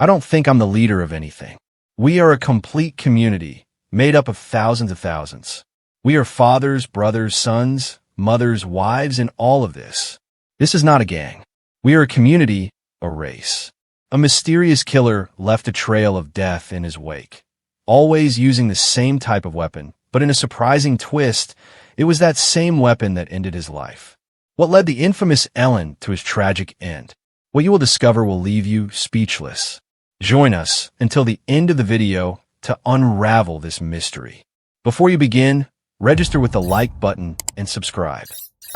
I don't think I'm the leader of anything. We are a complete community, made up of thousands of thousands. We are fathers, brothers, sons, mothers, wives, and all of this. This is not a gang. We are a community, a race. A mysterious killer left a trail of death in his wake, always using the same type of weapon, but in a surprising twist, it was that same weapon that ended his life. What led the infamous Ellen to his tragic end? What you will discover will leave you speechless. Join us until the end of the video to unravel this mystery. Before you begin, register with the like button and subscribe.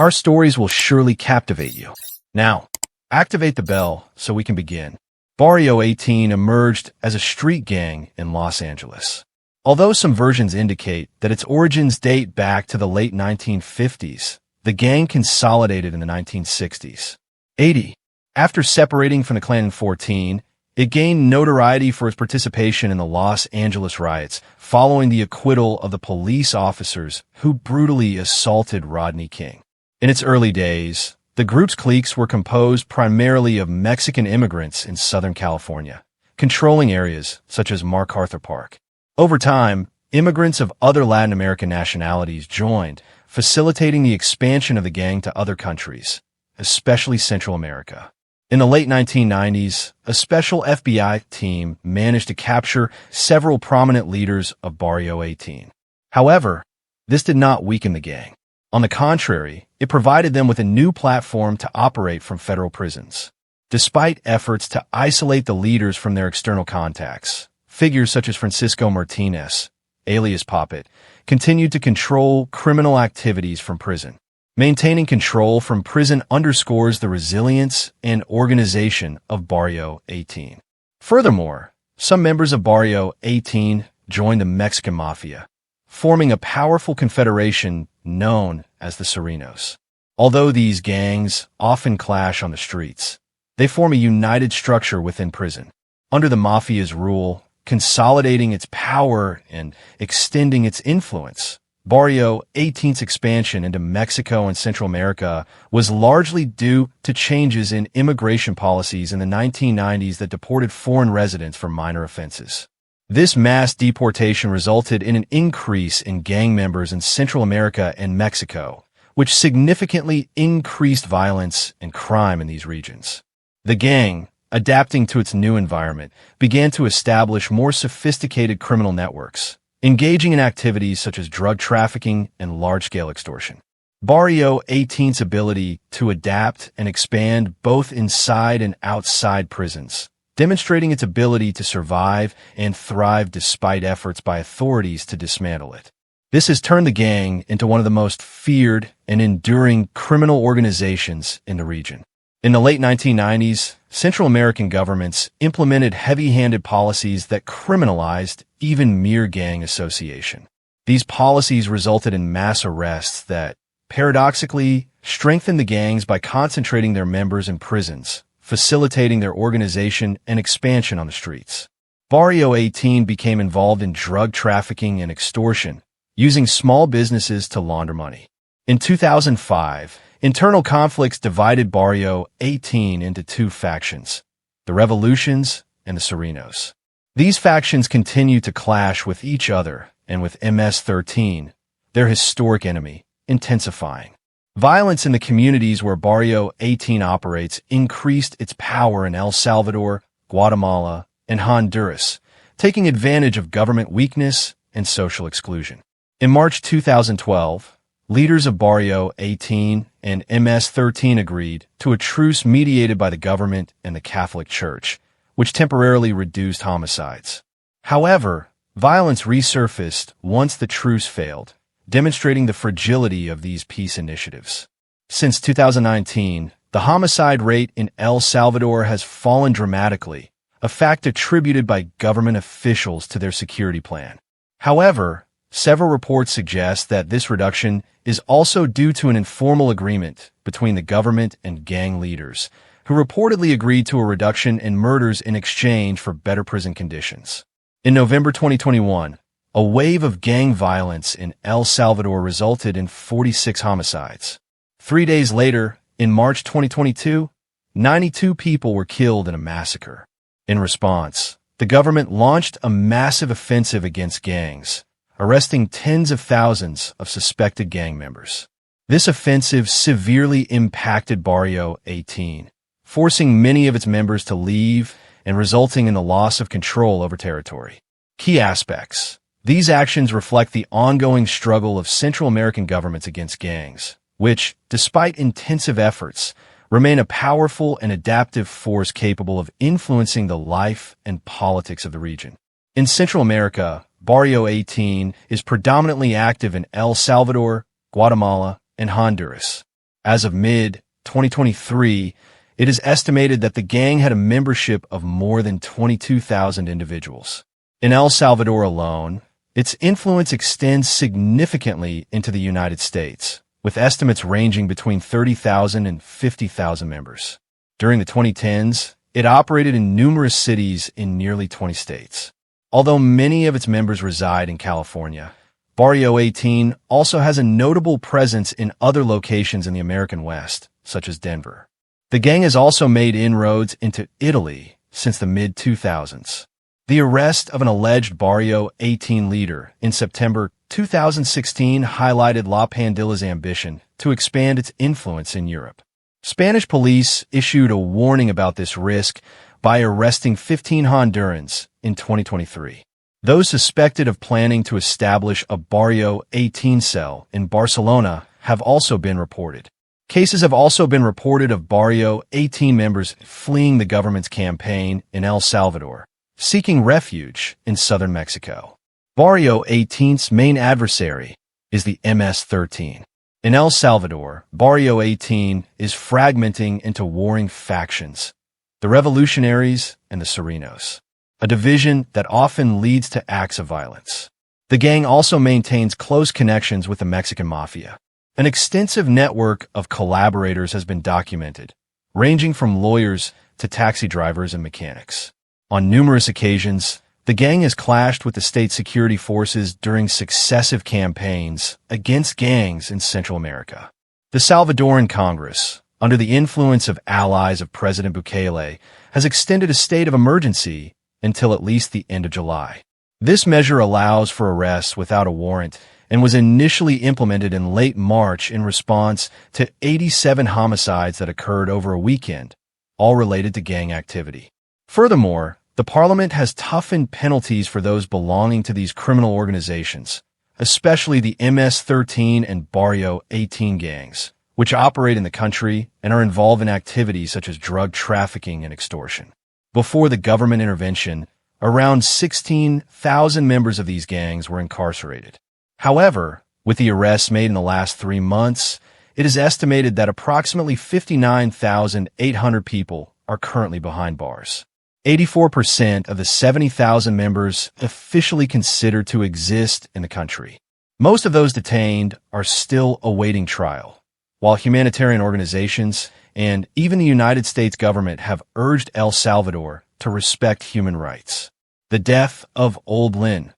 Our stories will surely captivate you. Now, activate the bell so we can begin. Barrio 18 emerged as a street gang in Los Angeles. Although some versions indicate that its origins date back to the late 1950s, the gang consolidated in the 1960s. 80. After separating from the clan in 14, it gained notoriety for its participation in the Los Angeles riots following the acquittal of the police officers who brutally assaulted Rodney King. In its early days, the group's cliques were composed primarily of Mexican immigrants in Southern California, controlling areas such as MacArthur Park. Over time, immigrants of other Latin American nationalities joined, facilitating the expansion of the gang to other countries, especially Central America. In the late 1990s, a special FBI team managed to capture several prominent leaders of Barrio 18. However, this did not weaken the gang. On the contrary, it provided them with a new platform to operate from federal prisons. Despite efforts to isolate the leaders from their external contacts, figures such as Francisco Martinez, alias Poppet, continued to control criminal activities from prison. Maintaining control from prison underscores the resilience and organization of Barrio 18. Furthermore, some members of Barrio 18 joined the Mexican Mafia, forming a powerful confederation known as the Serenos. Although these gangs often clash on the streets, they form a united structure within prison. Under the Mafia's rule, consolidating its power and extending its influence, Barrio 18's expansion into Mexico and Central America was largely due to changes in immigration policies in the 1990s that deported foreign residents for minor offenses. This mass deportation resulted in an increase in gang members in Central America and Mexico, which significantly increased violence and crime in these regions. The gang, adapting to its new environment, began to establish more sophisticated criminal networks, engaging in activities such as drug trafficking and large-scale extortion. Barrio 18's ability to adapt and expand both inside and outside prisons, demonstrating its ability to survive and thrive despite efforts by authorities to dismantle it. This has turned the gang into one of the most feared and enduring criminal organizations in the region. In the late 1990s, Central American governments implemented heavy-handed policies that criminalized even mere gang association. These policies resulted in mass arrests that, paradoxically, strengthened the gangs by concentrating their members in prisons, facilitating their organization and expansion on the streets. Barrio 18 became involved in drug trafficking and extortion, using small businesses to launder money. In 2005, internal conflicts divided Barrio 18 into two factions, the Revolutions and the Serenos. These factions continue to clash with each other and with MS-13, their historic enemy, intensifying. Violence in the communities where Barrio 18 operates increased its power in El Salvador, Guatemala, and Honduras, taking advantage of government weakness and social exclusion. In March 2012, leaders of Barrio 18 and MS-13 agreed to a truce mediated by the government and the Catholic Church, which temporarily reduced homicides. However, violence resurfaced once the truce failed, demonstrating the fragility of these peace initiatives. Since 2019, the homicide rate in El Salvador has fallen dramatically, a fact attributed by government officials to their security plan. However, several reports suggest that this reduction is also due to an informal agreement between the government and gang leaders, who reportedly agreed to a reduction in murders in exchange for better prison conditions. In November 2021, a wave of gang violence in El Salvador resulted in 46 homicides. 3 days later, in March 2022, 92 people were killed in a massacre. In response, the government launched a massive offensive against gangs, arresting tens of thousands of suspected gang members. This offensive severely impacted Barrio 18, forcing many of its members to leave and resulting in the loss of control over territory. Key aspects. These actions reflect the ongoing struggle of Central American governments against gangs, which, despite intensive efforts, remain a powerful and adaptive force capable of influencing the life and politics of the region. In Central America, Barrio 18 is predominantly active in El Salvador, Guatemala, and Honduras. As of mid-2023, it is estimated that the gang had a membership of more than 22,000 individuals. In El Salvador alone, its influence extends significantly into the United States, with estimates ranging between 30,000 and 50,000 members. During the 2010s, it operated in numerous cities in nearly 20 states. Although many of its members reside in California, Barrio 18 also has a notable presence in other locations in the American West, such as Denver. The gang has also made inroads into Italy since the mid-2000s. The arrest of an alleged Barrio 18 leader in September 2016 highlighted La Pandilla's ambition to expand its influence in Europe. Spanish police issued a warning about this risk by arresting 15 Hondurans in 2023. Those suspected of planning to establish a Barrio 18 cell in Barcelona have also been reported. Cases have also been reported of Barrio 18 members fleeing the government's campaign in El Salvador, seeking refuge in southern Mexico. Barrio 18's main adversary is the MS-13. In El Salvador, Barrio 18 is fragmenting into warring factions, the Revolutionaries and the Serenos, a division that often leads to acts of violence. The gang also maintains close connections with the Mexican Mafia. An extensive network of collaborators has been documented, ranging from lawyers to taxi drivers and mechanics. On numerous occasions, the gang has clashed with the state security forces during successive campaigns against gangs in Central America. The Salvadoran Congress, under the influence of allies of President Bukele, has extended a state of emergency until at least the end of July. This measure allows for arrests without a warrant and was initially implemented in late March in response to 87 homicides that occurred over a weekend, all related to gang activity. Furthermore, the parliament has toughened penalties for those belonging to these criminal organizations, especially the MS-13 and Barrio 18 gangs, which operate in the country and are involved in activities such as drug trafficking and extortion. Before the government intervention, around 16,000 members of these gangs were incarcerated. However, with the arrests made in the last 3 months, it is estimated that approximately 59,800 people are currently behind bars. 84% of the 70,000 members officially considered to exist in the country. Most of those detained are still awaiting trial, while humanitarian organizations and even the United States government have urged El Salvador to respect human rights. The death of Old Lin.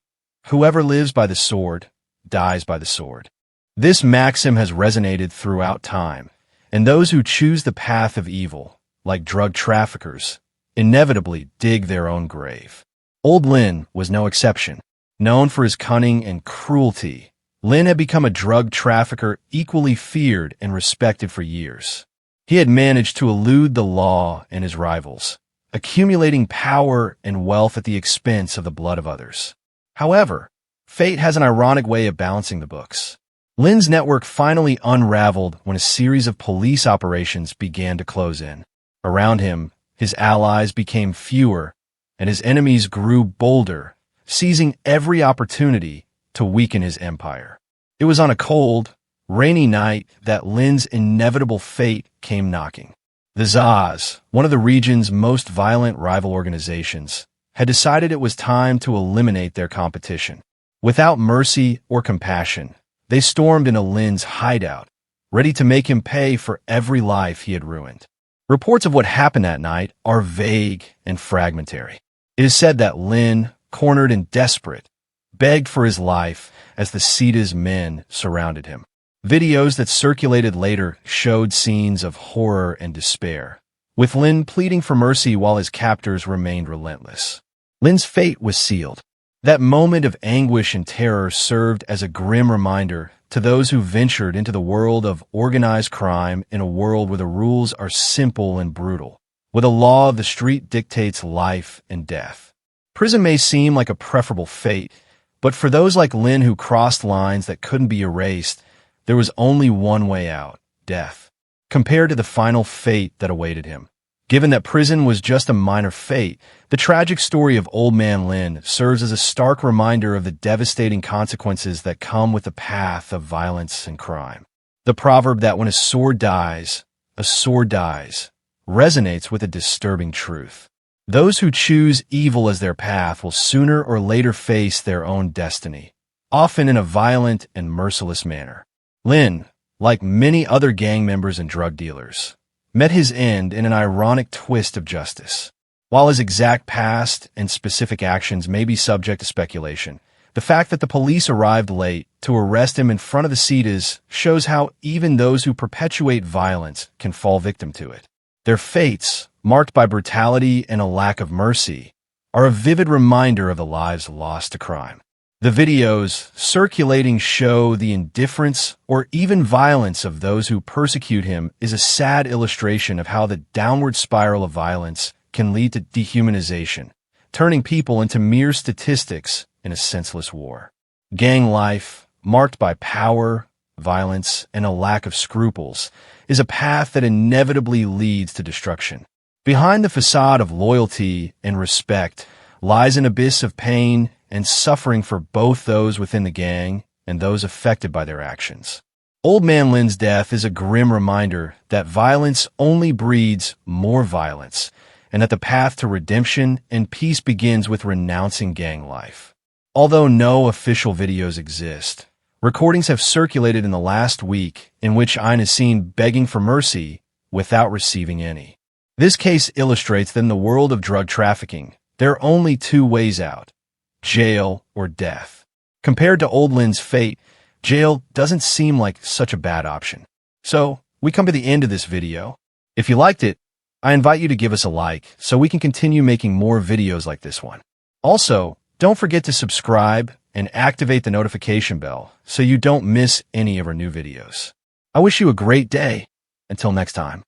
Whoever lives by the sword dies by the sword. This maxim has resonated throughout time, and those who choose the path of evil, like drug traffickers, inevitably dig their own grave. Old Lin was no exception. Known for his cunning and cruelty, Lin had become a drug trafficker equally feared and respected for years. He had managed to elude the law and his rivals, accumulating power and wealth at the expense of the blood of others. However, fate has an ironic way of balancing the books. Lin's network finally unraveled when a series of police operations began to close in. Around him, his allies became fewer, and his enemies grew bolder, seizing every opportunity to weaken his empire. It was on a cold, rainy night that Lin's inevitable fate came knocking. The Zetas, one of the region's most violent rival organizations, had decided it was time to eliminate their competition. Without mercy or compassion, they stormed into Lin's hideout, ready to make him pay for every life he had ruined. Reports of what happened that night are vague and fragmentary. It is said that Lin, cornered and desperate, begged for his life as the Zetas' men surrounded him. Videos that circulated later showed scenes of horror and despair, with Lin pleading for mercy while his captors remained relentless. Lin's fate was sealed. That moment of anguish and terror served as a grim reminder to those who ventured into the world of organized crime in a world where the rules are simple and brutal, where the law of the street dictates life and death. Prison may seem like a preferable fate, but for those like Lin who crossed lines that couldn't be erased, there was only one way out: death. Compared to the final fate that awaited him, given that prison was just a minor fate, the tragic story of Old Man Lin serves as a stark reminder of the devastating consequences that come with the path of violence and crime. The proverb that when a sword dies resonates with a disturbing truth. Those who choose evil as their path will sooner or later face their own destiny, often in a violent and merciless manner. Lin, like many other gang members and drug dealers, met his end in an ironic twist of justice. While his exact past and specific actions may be subject to speculation, the fact that the police arrived late to arrest him in front of the Zetas shows how even those who perpetuate violence can fall victim to it. Their fates, marked by brutality and a lack of mercy, are a vivid reminder of the lives lost to crime. The videos circulating show the indifference or even violence of those who persecute him is a sad illustration of how the downward spiral of violence can lead to dehumanization, turning people into mere statistics in a senseless war. Gang life, marked by power, violence, and a lack of scruples, is a path that inevitably leads to destruction. Behind the facade of loyalty and respect lies an abyss of pain and suffering for both those within the gang and those affected by their actions. Old Man Lin's death is a grim reminder that violence only breeds more violence, and that the path to redemption and peace begins with renouncing gang life. Although no official videos exist, recordings have circulated in the last week in which Ayn is seen begging for mercy without receiving any. This case illustrates that in the world of drug trafficking, there are only two ways out: jail or death. Compared to Old Lin's fate, jail doesn't seem like such a bad option. So, we come to the end of this video. If you liked it, I invite you to give us a like so we can continue making more videos like this one. Also, don't forget to subscribe and activate the notification bell so you don't miss any of our new videos. I wish you a great day. Until next time.